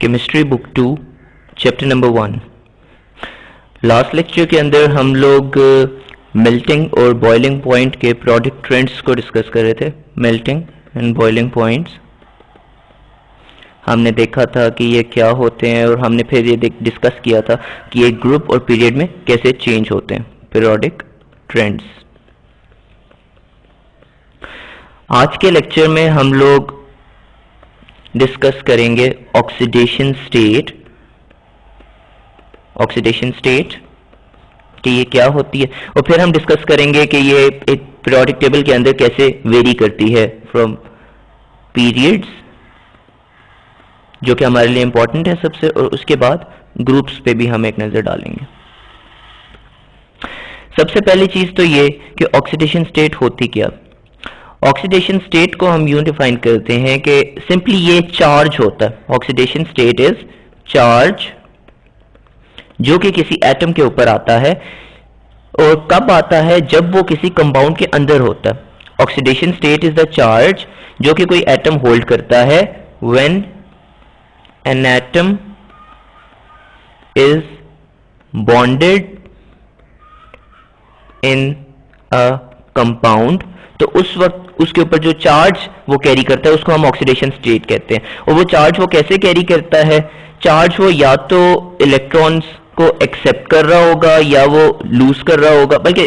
Chemistry book 2 chapter number 1। Last lecture के अंदर हम लोग मेल्टिंग और बॉइलिंग पॉइंट के प्रोडक्ट ट्रेंड्स को डिस्कस कर रहे थे। मेल्टिंग एंड बॉइलिंग पॉइंट्स हमने देखा था कि ये क्या होते हैं और हमने फिर ये डिस्कस किया था कि एक ग्रुप और पीरियड में कैसे चेंज होते हैं पीरियोडिक ट्रेंड्स। आज के लेक्चर में हम लोग डिस्कस करेंगे ऑक्सीडेशन स्टेट। ऑक्सीडेशन स्टेट कि ये क्या होती है, और फिर हम डिस्कस करेंगे कि ये एक पीरियोडिक टेबल के अंदर कैसे वेरी करती है फ्रॉम पीरियड्स, जो कि हमारे लिए इंपॉर्टेंट है सबसे, और उसके बाद ग्रुप्स पे भी हम एक नजर डालेंगे। सबसे पहली चीज तो ये कि ऑक्सीडेशन स्टेट होती क्या। ऑक्सीडेशन स्टेट को हम यूं डिफाइन करते हैं कि सिंपली ये चार्ज होता है। ऑक्सीडेशन स्टेट इज चार्ज जो कि किसी एटम के ऊपर आता है, और कब आता है, जब वो किसी कंपाउंड के अंदर होता है। Oxidation state is the charge जो कि कोई एटम होल्ड करता है when an atom is bonded in a compound. तो उस वक्त उसके ऊपर जो चार्ज वो कैरी करता है उसको हम ऑक्सीडेशन स्टेट कहते हैं। और वो चार्ज वो कैसे कैरी करता है, चार्ज वो या तो इलेक्ट्रॉन्स को एक्सेप्ट कर रहा होगा या वो लूज कर रहा होगा। बल्कि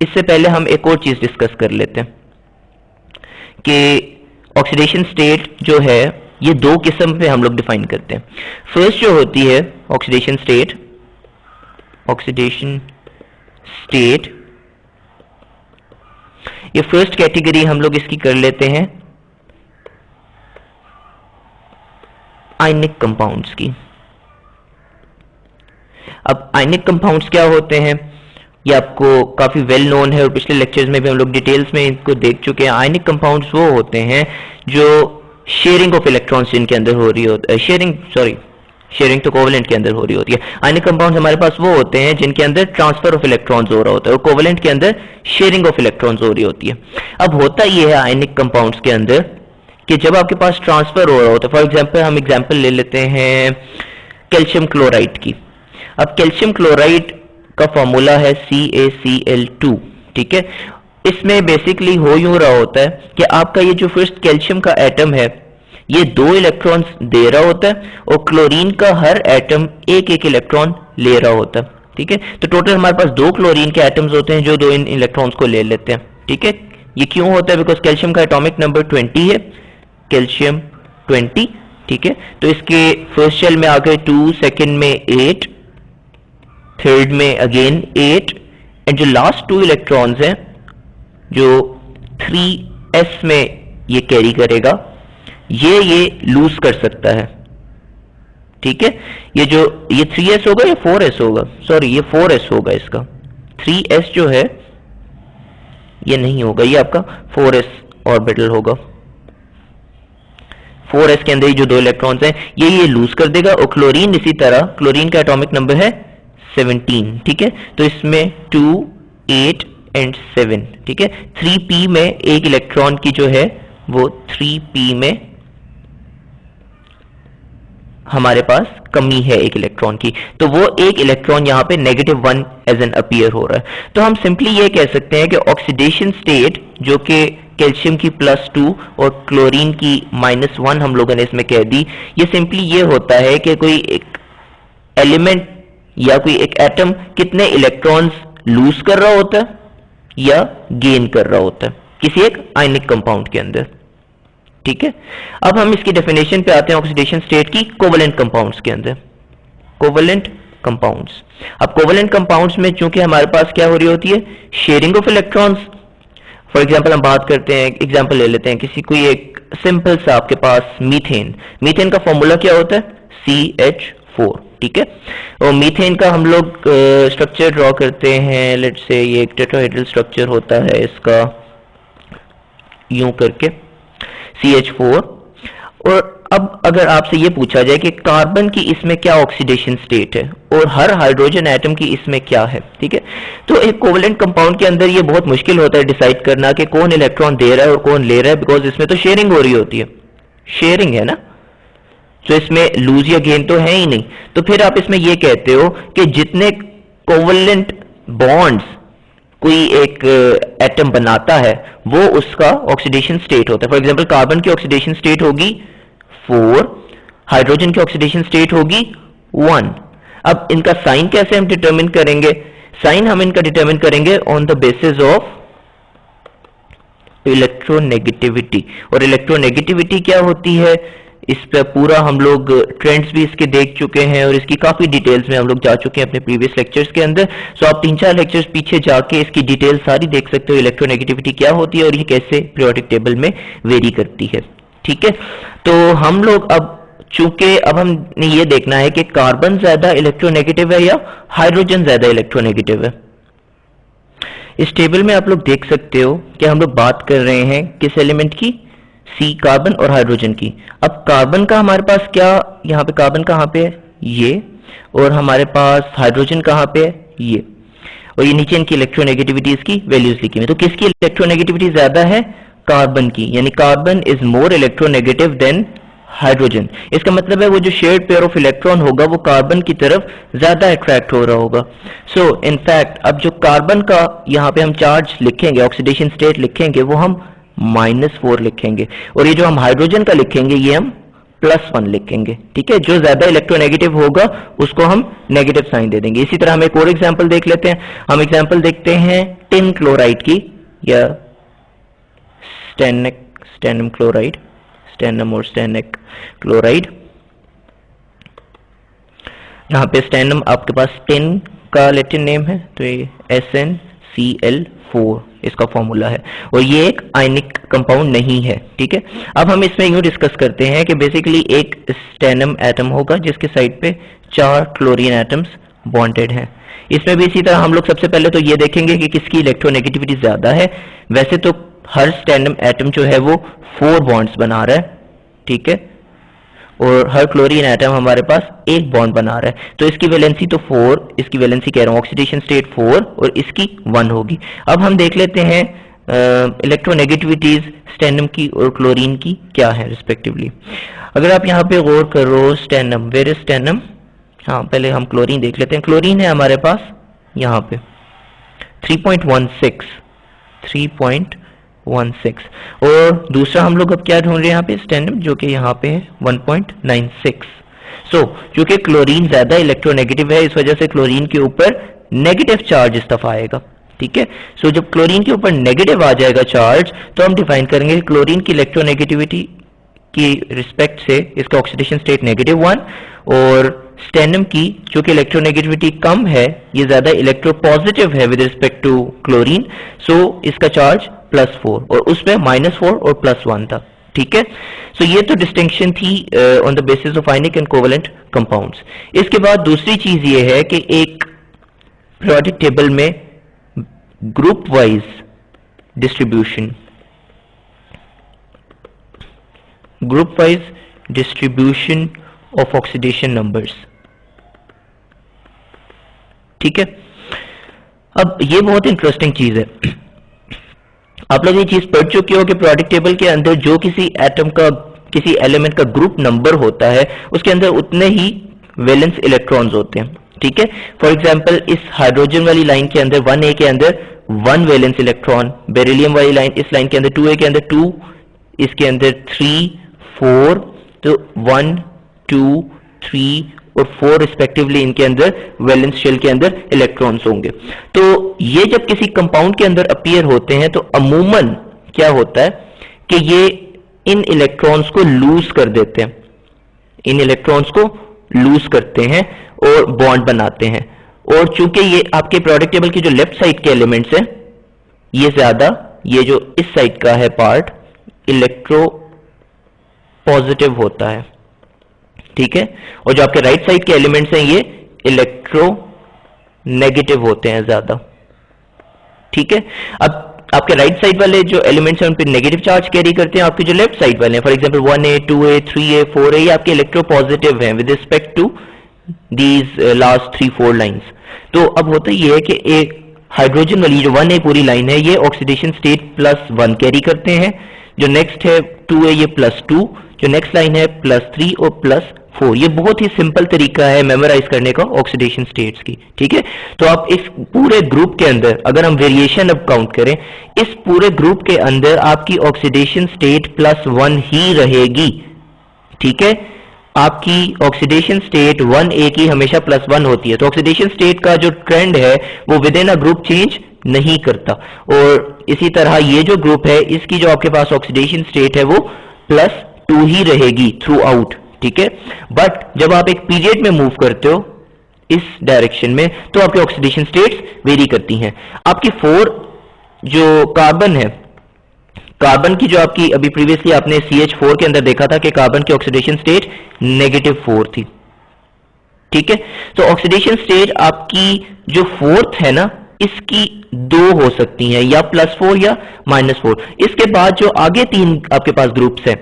इससे पहले हम एक और चीज डिस्कस कर लेते हैं कि ऑक्सीडेशन स्टेट जो है ये दो किस्म पे हम लोग डिफाइन करते हैं। फर्स्ट जो होती है ऑक्सीडेशन स्टेट, ऑक्सीडेशन स्टेट ये फर्स्ट कैटेगरी हम लोग इसकी कर लेते हैं आयनिक कंपाउंड्स की। अब आयनिक कंपाउंड्स क्या होते हैं ये आपको काफी वेल नोन है, और पिछले लेक्चर्स में भी हम लोग डिटेल्स में इनको देख चुके हैं। आयनिक कंपाउंड्स वो होते हैं जो शेयरिंग ऑफ इलेक्ट्रॉन्स जिनके अंदर हो रही होती है, शेयरिंग तो कोवेलेंट के अंदर हो रही होती है। आयनिक कंपाउंड्स हमारे पास वो होते हैं जिनके अंदर ट्रांसफर ऑफ इलेक्ट्रॉन्स हो रहा होता है, और कोवेलेंट के अंदर शेयरिंग ऑफ इलेक्ट्रॉन्स हो रही होती है। अब होता ये है आयनिक कंपाउंड्स के अंदर कि जब आपके पास ट्रांसफर हो रहा होता है, फॉर एग्जांपल हम एग्जांपल ले लेते हैं कैल्शियम क्लोराइड की। अब कैल्शियम क्लोराइड का फॉर्मूला है CaCl2, ठीक है। इसमें बेसिकली हो यूं रहा होता है कि आपका ये जो फर्स्ट कैल्शियम का एटम है ये 2 इलेक्ट्रॉन्स दे रहा होता है, और क्लोरीन का हर एटम एक एक इलेक्ट्रॉन ले रहा होता है, ठीक है। तो टोटल हमारे पास 2 क्लोरीन के एटम्स होते हैं जो 2 इलेक्ट्रॉन्स को ले लेते हैं, ठीक है। ये क्यों होता है, बिकॉज कैल्शियम का एटॉमिक नंबर 20 है, कैल्शियम 20, ठीक है। तो इसके फर्स्ट शेल में आ गए 2, सेकेंड में 8, थर्ड में अगेन 8, एंड जो लास्ट 2 इलेक्ट्रॉन्स हैं जो 3s में ये कैरी करेगा, ये लूज कर सकता है, ठीक है। ये 3s होगा या 4s होगा, सॉरी ये 4s होगा, इसका 3s जो है ये नहीं होगा, ये आपका 4s ऑर्बिटल होगा। 4s के अंदर ही जो 2 इलेक्ट्रॉन्स हैं ये लूज कर देगा, और क्लोरीन इसी तरह, क्लोरीन का एटॉमिक नंबर है 17, ठीक है। तो इसमें 2, 8 एंड 7, ठीक है। 3p में एक इलेक्ट्रॉन की जो है वो 3p में हमारे पास कमी है एक इलेक्ट्रॉन की, तो वो एक इलेक्ट्रॉन यहां पे -1 एज एन अपीयर हो रहा है। तो हम सिंपली ये कह सकते हैं कि ऑक्सीडेशन स्टेट जो कि कैल्शियम की +2 और क्लोरीन की -1 हम लोगों ने इसमें कह दी, ये सिंपली ये होता है कि कोई एक एलिमेंट या कोई एक एटम कितने इलेक्ट्रॉन्स लूज कर रहा होता है या गेन कर रहा होता है किसी एक आयनिक कंपाउंड के अंदर, ठीक है। अब हम इसकी डेफिनेशन पे आते हैं ऑक्सीडेशन स्टेट की कोवेलेंट कंपाउंड्स के अंदर। कोवेलेंट कंपाउंड्स, अब कोवेलेंट कंपाउंड्स में चूंकि हमारे पास क्या हो रही होती है, sharing of electrons. For example हम बात करते हैं, एग्जांपल ले लेते हैं किसी कोई एक सिंपल सा आपके पास मीथेन। मीथेन का फॉर्मूला क्या होता है, CH4, ठीक है। और मीथेन का हम लोग स्ट्रक्चर ड्रॉ करते हैं, लेट्स से ये एक टेट्राहेड्रल स्ट्रक्चर होता है इसका, यूं करके CH4। और अब अगर आपसे ये पूछा जाए कि कार्बन की इसमें क्या ऑक्सीडेशन स्टेट है और हर हाइड्रोजन एटम की इसमें क्या है, ठीक है। तो एक कोवेलेंट कंपाउंड के अंदर ये बहुत मुश्किल होता है डिसाइड करना कि कौन इलेक्ट्रॉन दे रहा है और कौन ले रहा है, बिकॉज इसमें तो शेयरिंग हो रही होती है, शेयरिंग है ना। सो इसमें लूज या गेन तो है ही नहीं, तो फिर आप इसमें ये कहते हो कि जितने कोवलेंट बॉन्ड्स कोई एक एटम बनाता है वो उसका ऑक्सीडेशन स्टेट होता है। फॉर एग्जांपल कार्बन की ऑक्सीडेशन स्टेट होगी 4, हाइड्रोजन की ऑक्सीडेशन स्टेट होगी 1। अब इनका साइन कैसे हम डिटरमिन करेंगे? साइन हम इनका डिटरमिन करेंगे on the basis of electronegativity. और इलेक्ट्रोनेगेटिविटी क्या होती है, इस पर पूरा हम लोग ट्रेंड्स भी इसके देख चुके हैं और इसकी काफी डिटेल्स में हम लोग जा चुके हैं अपने प्रीवियस लेक्चर्स के अंदर। सो आप 3-4 लेक्चर्स पीछे जाके इसकी डिटेल सारी देख सकते हो, इलेक्ट्रोनेगेटिविटी क्या होती है और ये कैसे पीरियोडिक टेबल में वेरी करती है। ठीक है, तो हम लोग अब चूंकि अब हमने ये देखना है कि कार्बन ज्यादा इलेक्ट्रोनेगेटिव है या हाइड्रोजन ज्यादा इलेक्ट्रोनेगेटिव है। इस टेबल में आप लोग देख सकते हो कि हम लोग बात कर रहे हैं किस एलिमेंट की, सी, कार्बन और हाइड्रोजन की। अब कार्बन का हमारे पास क्या, यहाँ पे कार्बन कहाँ पे है, ये, और हमारे पास हाइड्रोजन कहाँ पे है, ये, और ये नीचे इनकी इलेक्ट्रोनेगेटिविटी इसकी वैल्यूज लिखी हुई। तो किसकी इलेक्ट्रोनेगेटिविटी ज्यादा है, कार्बन की, यानी carbon is more electronegative than hydrogen. इसका मतलब है वो जो शेयर्ड पेयर ऑफ इलेक्ट्रॉन होगा वो कार्बन की तरफ ज्यादा अट्रैक्ट हो रहा होगा। सो इनफैक्ट अब जो कार्बन का यहाँ पे हम चार्ज लिखेंगे, ऑक्सीडेशन स्टेट लिखेंगे, वो हम -4 लिखेंगे, और ये जो हम हाइड्रोजन का लिखेंगे ये हम +1 लिखेंगे। ठीक है, जो ज्यादा इलेक्ट्रोनेगेटिव होगा उसको हम नेगेटिव साइन दे देंगे। इसी तरह हम एक और एग्जांपल देख लेते हैं। हम एग्जांपल देखते हैं टिन क्लोराइड की या स्टेनम क्लोराइड, स्टेनम और स्टेनिक क्लोराइड। यहां पे स्टेनम आपके पास टिन का लैटिन नेम है, तो ये SnCl4 इसका फॉर्मूला है, और ये एक आयनिक कंपाउंड नहीं है। ठीक है, अब हम इसमें यूं डिस्कस करते हैं कि बेसिकली एक स्टेनम एटम होगा जिसके साइड पे 4 क्लोरीन एटम्स बॉन्डेड हैं। इसमें भी इसी तरह हम लोग सबसे पहले तो ये देखेंगे कि किसकी इलेक्ट्रोनेगेटिविटी ज्यादा है। वैसे तो हर स्टेनम एटम जो है वो 4 बॉन्ड्स बना रहा है, ठीक है, और हर क्लोरीन एटम हमारे पास एक बॉन्ड बना रहा है, तो इसकी वैलेंसी तो 4, इसकी वैलेंसी कह रहा हूं ऑक्सीडेशन स्टेट 4 और इसकी 1 होगी। अब हम देख लेते हैं इलेक्ट्रोनेगेटिविटीज स्टेनम की और क्लोरीन की क्या है रिस्पेक्टिवली। अगर आप यहाँ पे गौर करो, स्टेनम, वेयर इज स्टेनम, हाँ पहले हम क्लोरीन देख लेते हैं। क्लोरीन है हमारे पास यहाँ पे 3.16, और दूसरा हम लोग अब क्या ढूंढ रहे हैं यहाँ पे, स्टेनम, जो कि यहाँ पे है 1.96। सो चूंकि क्लोरीन ज्यादा इलेक्ट्रोनेगेटिव है, इस वजह से क्लोरीन के ऊपर नेगेटिव चार्ज इस दफा आएगा। ठीक है, सो जब क्लोरीन के ऊपर नेगेटिव आ जाएगा चार्ज, तो हम डिफाइन करेंगे क्लोरीन की इलेक्ट्रोनेगेटिविटी की रिस्पेक्ट से इसका ऑक्सीडेशन स्टेट -1, और स्टेनम की जो कि इलेक्ट्रोनेगेटिविटी कम है, ये ज्यादा इलेक्ट्रोपॉजिटिव है विद रिस्पेक्ट टू क्लोरीन, सो इसका चार्ज +4, और उसमें -4 और +1 था। ठीक है, सो ये तो डिस्टिंक्शन थी on the basis of ionic and covalent compounds. इसके बाद दूसरी चीज ये है कि एक पीरियोडिक टेबल में group wise distribution of oxidation numbers. ठीक है, अब ये बहुत इंटरेस्टिंग चीज है। आप लोग ये चीज पढ़ चुके हो कि पीरियोडिक टेबल के अंदर जो किसी एटम का, किसी एलिमेंट का ग्रुप नंबर होता है, उसके अंदर उतने ही वैलेंस इलेक्ट्रॉन्स होते हैं। ठीक है, फॉर एग्जांपल इस हाइड्रोजन वाली लाइन के अंदर 1a के अंदर 1 वैलेंस इलेक्ट्रॉन, बेरिलियम वाली लाइन, इस लाइन के अंदर 2a के अंदर 2, इसके अंदर 3, 4, तो 1, 2, 3 और 4 रिस्पेक्टिवली इनके अंदर वैलेंस शेल के अंदर इलेक्ट्रॉन्स होंगे। तो ये जब किसी कंपाउंड के अंदर अपीयर होते हैं तो अमूमन क्या होता है कि ये इन इलेक्ट्रॉन्स को लूज कर देते हैं, इन इलेक्ट्रॉन्स को लूज करते हैं और बॉन्ड बनाते हैं। और चूंकि ये आपके पीरियोडिक टेबल की जो लेफ्ट साइड के एलिमेंट्स हैं, ये ज्यादा, ये जो इस साइड का है पार्ट, इलेक्ट्रो पॉजिटिव होता है। ठीक है, और जो आपके राइट साइड के एलिमेंट्स हैं ये इलेक्ट्रो नेगेटिव होते हैं ज्यादा। ठीक है, अब आपके राइट साइड वाले जो एलिमेंट्स हैं उन पे नेगेटिव चार्ज कैरी करते हैं, आपके जो लेफ्ट साइड वाले हैं, for example 1a, 2a, 3a, 4a, ये आपके इलेक्ट्रो पॉजिटिव हैं with respect to these last 3-4 lines. तो अब होता ये है कि एक हाइड्रोजन वाली जो 1a पूरी लाइन है, ये ऑक्सीडेशन स्टेट +1 कैरी करते हैं। जो नेक्स्ट है 2a, ये +2, जो नेक्स्ट लाइन है +3 और +4। ये बहुत ही सिंपल तरीका है मेमोराइज करने का ऑक्सीडेशन स्टेट्स की, ठीक है। तो आप इस पूरे ग्रुप के अंदर अगर हम वेरिएशन अब काउंट करें, इस पूरे ग्रुप के अंदर आपकी ऑक्सीडेशन स्टेट +1 ही रहेगी, ठीक है। आपकी ऑक्सीडेशन स्टेट 1A की हमेशा +1 होती है। तो ऑक्सीडेशन स्टेट का जो ट्रेंड है वो with in a group change नहीं करता। और इसी तरह ये जो ग्रुप है इसकी जो आपके पास ऑक्सीडेशन स्टेट है वो +2 ही रहेगी थ्रू आउट, ठीक है। बट जब आप एक पीरियड में मूव करते हो इस डायरेक्शन में तो आपकी ऑक्सीडेशन स्टेट्स वेरी करती हैं। आपकी 4 जो कार्बन है, कार्बन की जो आपकी अभी प्रीवियसली आपने CH4 के अंदर देखा था कि कार्बन की ऑक्सीडेशन स्टेट -4 थी, ठीक है। तो ऑक्सीडेशन स्टेट आपकी जो 4th है ना, इसकी 2 हो सकती हैं, या +4 या -4। इसके बाद जो आगे 3 आपके पास ग्रुप्स हैं,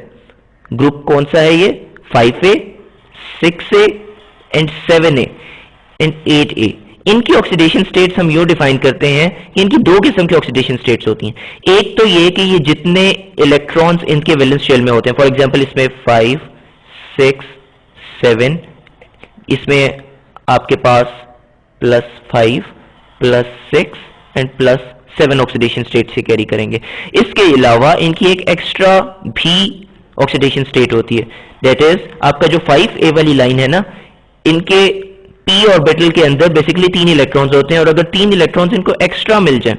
ग्रुप कौन सा है ये? 5A, 6A and 7A and 8A। इनकी ऑक्सीडेशन स्टेट्स हम यूं डिफाइन करते हैं कि इनकी 2 किस्म की ऑक्सीडेशन स्टेट्स होती हैं। एक तो ये कि ये जितने इलेक्ट्रॉन्स इनके वैलेंस शेल में होते हैं, फॉर एग्जांपल इसमें 5, 6, 7, इसमें आपके पास +5, +6 एंड +7 ऑक्सीडेशन स्टेट से कैरी करेंगे। इसके अलावा इनकी एक एक्स्ट्रा भी ऑक्सीडेशन स्टेट होती है, दैट इज आपका जो 5A वाली लाइन है ना, इनके p ऑर्बिटल के अंदर बेसिकली 3 इलेक्ट्रॉन्स होते हैं, और अगर 3 इलेक्ट्रॉन्स इनको एक्स्ट्रा मिल जाए,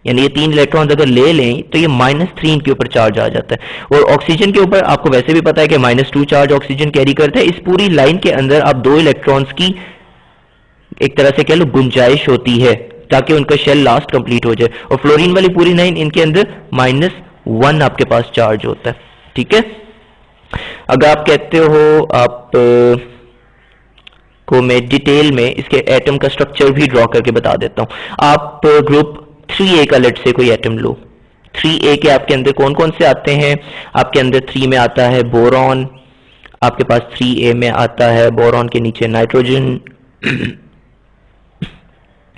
यानी ये 3 इलेक्ट्रॉन्स अगर ले लें तो ये -3 इनके ऊपर चार्ज आ जाता है। और ऑक्सीजन के ऊपर आपको वैसे भी पता है कि -2 चार्ज ऑक्सीजन कैरी करता है। इस पूरी लाइन के अंदर आप 2 इलेक्ट्रॉन्स की एक तरह से कह लो गुंजाइश होती है ताकि उनका शेल लास्ट कंप्लीट हो जाए। और फ्लोरीन वाली पूरी लाइन इनके अंदर -1 आपके पास चार्ज होता है, ठीक है। अगर आप कहते हो आप को मैं डिटेल में इसके एटम का स्ट्रक्चर भी ड्रॉ करके बता देता हूं। आप ग्रुप 3A का लेट से कोई एटम लो। 3A के आपके अंदर कौन कौन से आते हैं? आपके अंदर 3 में आता है बोरॉन, आपके पास 3A में आता है बोरॉन के नीचे नाइट्रोजन,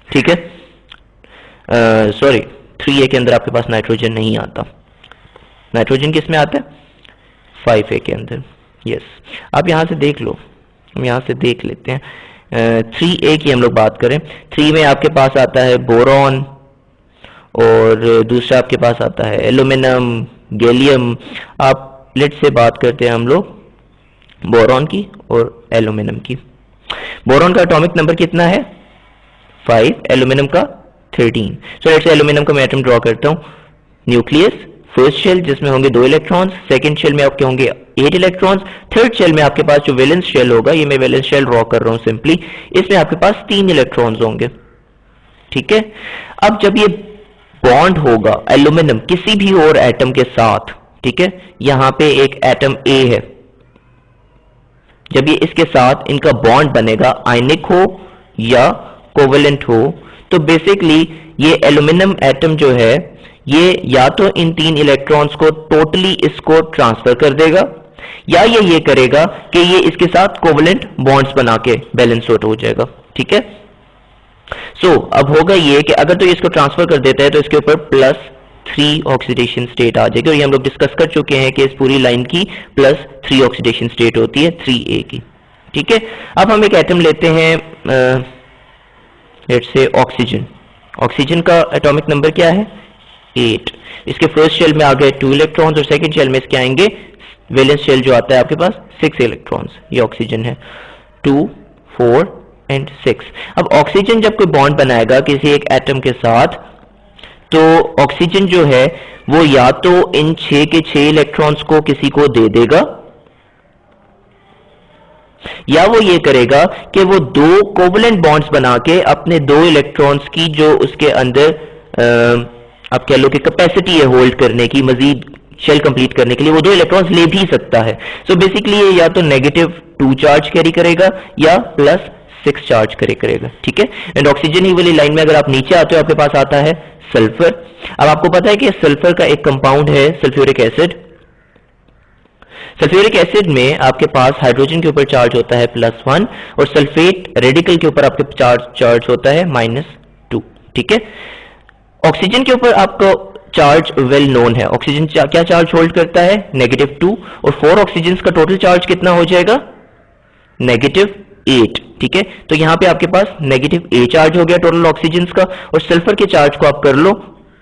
ठीक है। सॉरी, 3A के अंदर आपके पास नाइट्रोजन नहीं आता। नाइट्रोजन किस में आता है? 5A के अंदर। यस, आप यहां से देख लो, हम यहां से देख लेते हैं। 3A की हम लोग बात करें, 3 में आपके पास आता है बोरॉन, और दूसरा आपके पास आता है एल्यूमिनियम, गैलियम। आप लेट से बात करते हैं हम लोग बोरॉन की और एल्यूमिनियम की। बोरॉन का एटॉमिक नंबर कितना है? 5, एल्यूमिनियम का 13। सो लेट से एल्यूमिनियम का मैं एटम ड्रॉ करता हूं। न्यूक्लियस, फर्स्ट शेल जिसमें होंगे 2 इलेक्ट्रॉन्स, सेकंड शेल में आपके होंगे 8 इलेक्ट्रॉन्स, थर्ड शेल में आपके पास जो वैलेंस शेल होगा, ये मैं वैलेंस शेल ड्रॉ कर रहा हूं सिंपली, इसमें आपके पास 3 इलेक्ट्रॉन्स होंगे, ठीक है। अब जब ये बॉन्ड होगा एल्यूमिनियम किसी भी और एटम के साथ, ठीक है, यहां पे एक एटम A है, जब ये इसके साथ इनका बॉन्ड बनेगा, आयनिक हो या कोवेलेंट हो, तो बेसिकली ये एल्यूमिनियम एटम जो है ये या तो इन 3 इलेक्ट्रॉन्स को टोटली इसको ट्रांसफर कर देगा, या ये करेगा कि ये इसके साथ कोवेलेंट बॉन्ड्स बना के बैलेंस आउट हो जाएगा, ठीक है। सो अब होगा ये कि अगर तो इसको ट्रांसफर कर देता है तो इसके ऊपर +3 ऑक्सीडेशन स्टेट आ जाएगी, और ये हम लोग डिस्कस कर चुके हैं कि इस पूरी लाइन की +3 ऑक्सीडेशन स्टेट होती है 3A की, ठीक है। अब हम एक एटम लेते हैं, लेट्स से ऑक्सीजन। ऑक्सीजन का एटॉमिक नंबर क्या है? 8। इसके फर्स्ट शेल में आ गए 2 इलेक्ट्रॉन्स, और सेकंड शेल में इसके आएंगे वैलेंस शेल जो आता है आपके पास 6 इलेक्ट्रॉन्स। ये ऑक्सीजन है, 2, 4 एंड 6। अब ऑक्सीजन जब कोई बॉन्ड बनाएगा किसी एक एटम के साथ, तो ऑक्सीजन जो है वो या तो इन 6 के 6 इलेक्ट्रॉन्स को किसी को दे देगा, या वो ये करेगा कि वो 2 कोवेलेंट बॉन्ड्स बना के अपने 2 इलेक्ट्रॉन्स की जो उसके अंदर आप कह लो कि कैपेसिटी है होल्ड करने की, मजीद शेल कंप्लीट करने के लिए, वो 2 इलेक्ट्रॉन्स ले भी सकता है। सो बेसिकली ये या तो -2 चार्ज कैरी करेगा या +6 चार्ज कैरी करेगा, ठीक है। एंड ऑक्सीजन ही वाली लाइन में अगर आप नीचे आते हो आपके पास आता है सल्फर। अब आपको पता है कि सल्फर का एक कंपाउंड है सल्फ्यूरिक एसिड। सल्फ्यूरिक एसिड में आपके पास हाइड्रोजन के ऊपर चार्ज होता है +1, और सल्फेट रेडिकल के ऊपर आपके चार्ज होता है -2, ठीक है। ऑक्सीजन के ऊपर आपको चार्ज वेल नोन है, ऑक्सीजन क्या चार्ज होल्ड करता है, -2, और 4 ऑक्सीजन का टोटल चार्ज कितना हो जाएगा, -8। ठीक है, तो यहां पे आपके पास -A चार्ज हो गया टोटल ऑक्सीजन का, और सल्फर के चार्ज को आप कर लो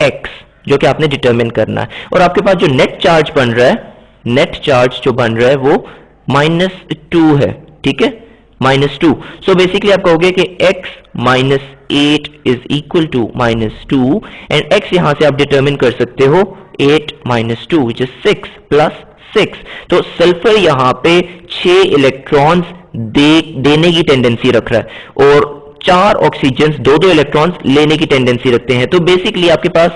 x, जो कि आपने डिटरमिन करना है, और आपके पास जो नेट चार्ज बन रहा है, नेट चार्ज जो बन रहा है वो -2 है। ठीक है, -2। सो बेसिकली आप कहोगे कि x - 8 is equal to -2, and x यहां से आप डिटरमिन कर सकते हो 8 - 2 विच इज 6 + 6। तो सल्फर यहां पे 6 इलेक्ट्रॉन्स देने की टेंडेंसी रख रहा है, और 4 ऑक्सीजन 2-2 इलेक्ट्रॉन्स लेने की टेंडेंसी रखते हैं। तो बेसिकली आपके पास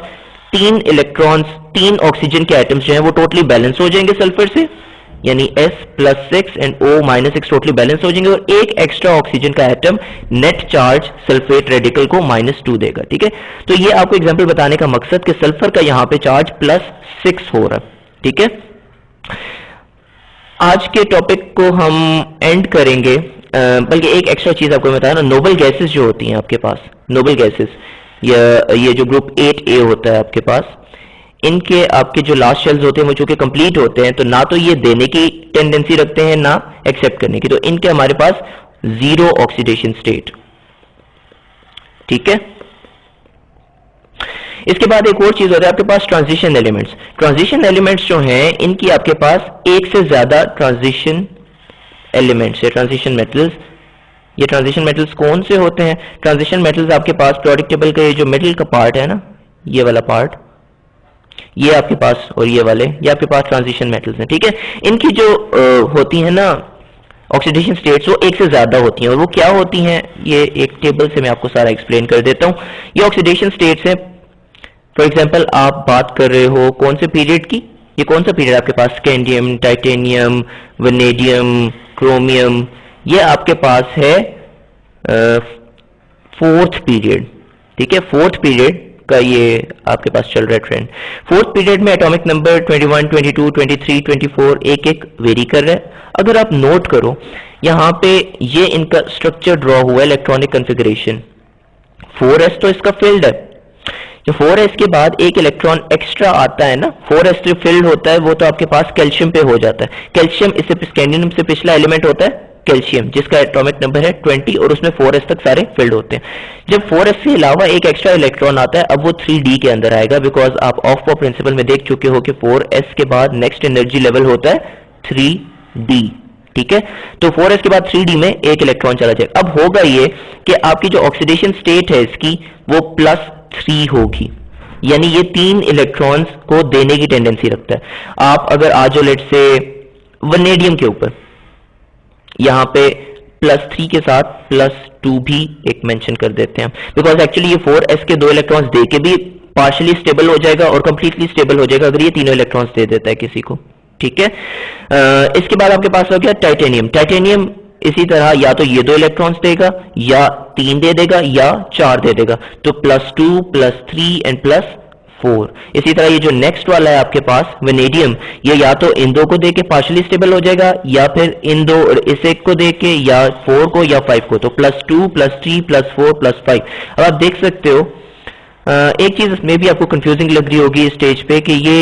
3 इलेक्ट्रॉन्स, 3 ऑक्सीजन के एटम्स जो हैं वो टोटली बैलेंस हो जाएंगे सल्फर से, यानी S + 6 and O - 6 totally balance हो जाएंगे, और एक एक्स्ट्रा ऑक्सीजन का atom net charge sulphate radical को -2 देगा। ठीक है, तो ये आपको एग्जांपल बताने का मकसद कि सल्फर का यहां पे चार्ज +6 हो रहा है। ठीक है, आज के टॉपिक को हम एंड करेंगे, बल्कि एक एक्स्ट्रा चीज आपको बताया ना, नोबल गैसेस जो होती हैं आपके पास, नोबल गैसेस, ये जो ग्रुप 8A होता है आपके पास, इनके आपके जो लास्ट शेल्स होते हैं वो चूंकि कंप्लीट होते हैं, तो ना तो ये देने की टेंडेंसी रखते हैं ना एक्सेप्ट करने की, तो इनके हमारे पास 0 ऑक्सीडेशन स्टेट। ठीक है, इसके बाद एक और चीज होता है आपके पास ट्रांजिशन एलिमेंट्स। ट्रांजिशन एलिमेंट्स जो हैं इनकी आपके पास एक से ज्यादा ट्रांजिशन एलिमेंट्स है, ट्रांजिशन मेटल्स। ये ट्रांजिशन मेटल्स कौन से होते हैं, ट्रांजिशन मेटल्स आपके पास प्रोडक्ट टेबल का ये जो मिडिल का पार्ट है ना, ये वाला पार्ट, ये आपके पास, और ये वाले, ये आपके पास ट्रांजिशन मेटल्स हैं। ठीक है, इनकी जो होती है ना ऑक्सीडेशन स्टेट्स, वो एक से ज्यादा होती हैं, और वो क्या होती हैं, ये एक टेबल से मैं आपको सारा एक्सप्लेन कर देता हूं। ये ऑक्सीडेशन स्टेट्स हैं, फॉर एग्जाम्पल आप बात कर रहे हो कौन से पीरियड की, ये कौन सा पीरियड आपके पास, स्कैंडियम, टाइटेनियम, वेनेडियम, क्रोमियम, ये आपके पास है 4th पीरियड। ठीक है, 4th पीरियड का ये आपके पास चल रहा है ट्रेंड। 4th पीरियड में एटॉमिक नंबर 21, 22, 23, 24 एक एक वेरी कर रहा है। अगर आप नोट करो यहां पे ये इनका स्ट्रक्चर ड्रॉ हुआ है, इलेक्ट्रॉनिक कॉन्फ़िगरेशन। 4s तो इसका फील्ड है, जो 4s के बाद एक इलेक्ट्रॉन एक्स्ट्रा आता है ना, 4s जो फील्ड होता है वो तो आपके पास कैल्शियम पे हो जाता है। कैल्शियम इससे स्कैंडियम से पिछला एलिमेंट होता है कैल्शियम, जिसका एटॉमिक नंबर है 20, और उसमें 4s तक सारे फील्ड होते हैं। जब 4s से अलावा एक एक्स्ट्रा इलेक्ट्रॉन आता है, अब वो 3d के अंदर आएगा, बिकॉज आप ऑफ पॉ प्रिंसिपल में देख चुके हो कि 4s के बाद नेक्स्ट एनर्जी लेवल होता है 3d। ठीक है, तो 4s के बाद 3d में एक इलेक्ट्रॉन चला जाएगा। अब होगा ये कि आपकी जो ऑक्सीडेशन स्टेट है इसकी वो +3 होगी, यानी ये 3 इलेक्ट्रॉन्स को देने की टेंडेंसी रखता है। आप अगर आज लेट से वनेडियम के ऊपर यहां पे +3 के साथ +2 भी एक मेंशन कर देते हैं, बिकॉज एक्चुअली ये 4s के 2 इलेक्ट्रॉन्स दे के भी पार्शियली स्टेबल हो जाएगा और कंप्लीटली स्टेबल हो जाएगा अगर ये तीनों इलेक्ट्रॉन्स दे देता है किसी को। ठीक है, इसके बाद आपके पास हो गया टाइटेनियम। टाइटेनियम इसी तरह या तो ये 2 इलेक्ट्रॉन्स देगा, या 3 दे देगा, या 4 दे देगा, तो +2, +3 एंड +4। इसी तरह ये जो नेक्स्ट वाला है आपके पास वनेडियम, ये या तो इन 2 को देके पार्शियली स्टेबल हो जाएगा, या फिर इन 2 इस एक को देके, या 4 को या 5 को, तो +2, +3, +4, +5। अब आप देख सकते हो एक चीज में भी आपको कंफ्यूजिंग लग रही होगी इस स्टेज पे कि ये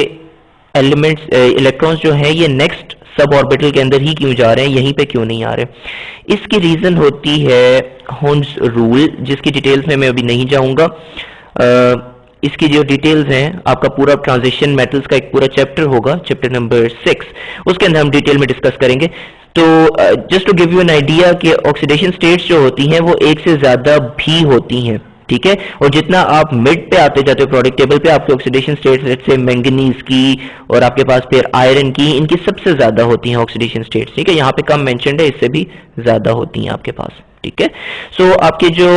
एलिमेंट्स इलेक्ट्रॉन्स जो हैं ये नेक्स्ट सब ऑर्बिटल के अंदर ही क्यों जा रहे हैं, यहीं पे क्यों नहीं आ रहे। इसकी रीजन होती है होन्स रूल, जिसकी डिटेल्स में मैं अभी नहीं जाऊंगा। इसकी जो डिटेल्स हैं, आपका पूरा ट्रांजिशन मेटल्स का एक पूरा चैप्टर होगा, चैप्टर नंबर 6, उसके अंदर हम डिटेल में डिस्कस करेंगे। तो just to give you an idea कि ऑक्सीडेशन स्टेट्स जो होती हैं वो एक से ज्यादा भी होती हैं। ठीक है, और जितना आप मिड पे आते जाते हो प्रोडक्ट टेबल पे, आपके ऑक्सीडेशन स्टेट्स जैसे मैंगनीज की और आपके पास फिर आयरन की, इनकी सबसे ज्यादा होती हैं ऑक्सीडेशन स्टेट्स। ठीक है, यहाँ पे कम मेंशन्ड है, इससे भी ज्यादा होती हैं आपके पास। ठीक है, सो आपके जो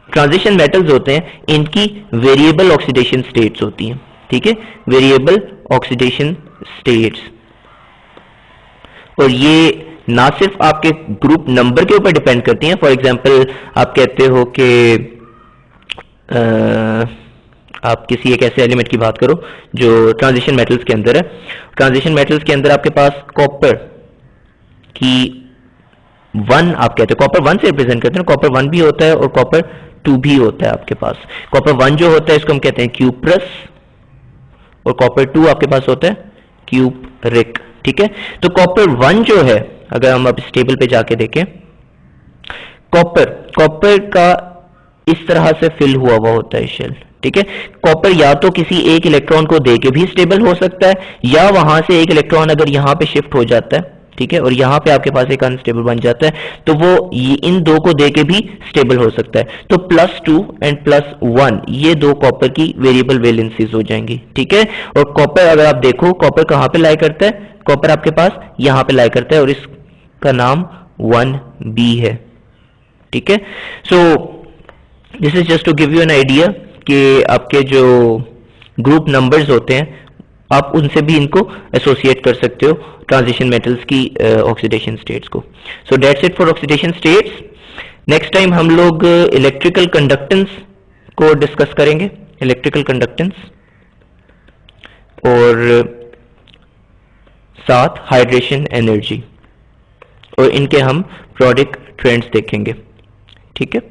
ट्रांजिशन मेटल्स होते हैं इनकी वेरिएबल ऑक्सीडेशन स्टेट्स होती हैं। ठीक है, वेरिएबल ऑक्सीडेशन स्टेट्स, और ये ना सिर्फ आपके ग्रुप नंबर के ऊपर डिपेंड करती हैं। फॉर एग्जांपल आप कहते हो कि आप किसी एक ऐसे एलिमेंट की बात करो जो ट्रांजिशन मेटल्स के अंदर है। ट्रांजिशन मेटल्स के अंदर आपके पास कॉपर की 1 आप कहते हो, कॉपर 1 से रिप्रेजेंट करते हैं, कॉपर 1 भी होता है और कॉपर टू भी होता है आपके पास। कॉपर 1 जो होता है इसको हम कहते हैं क्यूप्रस, और कॉपर 2 आपके पास होता है क्यूपरिक। ठीक है, तो कॉपर 1 जो है, अगर हम अब इस टेबल पे जाके देखें, कॉपर का इस तरह से फिल हुआ हुआ होता है शेल। ठीक है, कॉपर या तो किसी एक इलेक्ट्रॉन को देके भी स्टेबल हो सकता है, या वहां से एक इलेक्ट्रॉन अगर यहां पे शिफ्ट हो जाता है, ठीक है, और यहां पे आपके पास एक अनस्टेबल बन जाता है, तो वो इन दो को देके भी स्टेबल हो सकता है। तो +2 एंड +1 ये दो कॉपर की वेरिएबल वैलेंसीज हो जाएंगी। ठीक है, और कॉपर अगर आप देखो, कॉपर कहां पे लाई करता है, कॉपर आपके पास यहां पे लाई करता है, और इसका नाम 1b है। ठीक है, so this is just to give you an idea कि आपके जो ग्रुप नंबर्स होते हैं आप उनसे भी इनको एसोसिएट कर सकते हो ट्रांजिशन मेटल्स की ऑक्सीडेशन स्टेट्स को। So that's it for oxidation states. Next time हम लोग इलेक्ट्रिकल कंडक्टेंस को डिस्कस करेंगे, इलेक्ट्रिकल कंडक्टेंस, और साथ हाइड्रेशन एनर्जी, और इनके हम प्रोडक्ट ट्रेंड्स देखेंगे। ठीक है।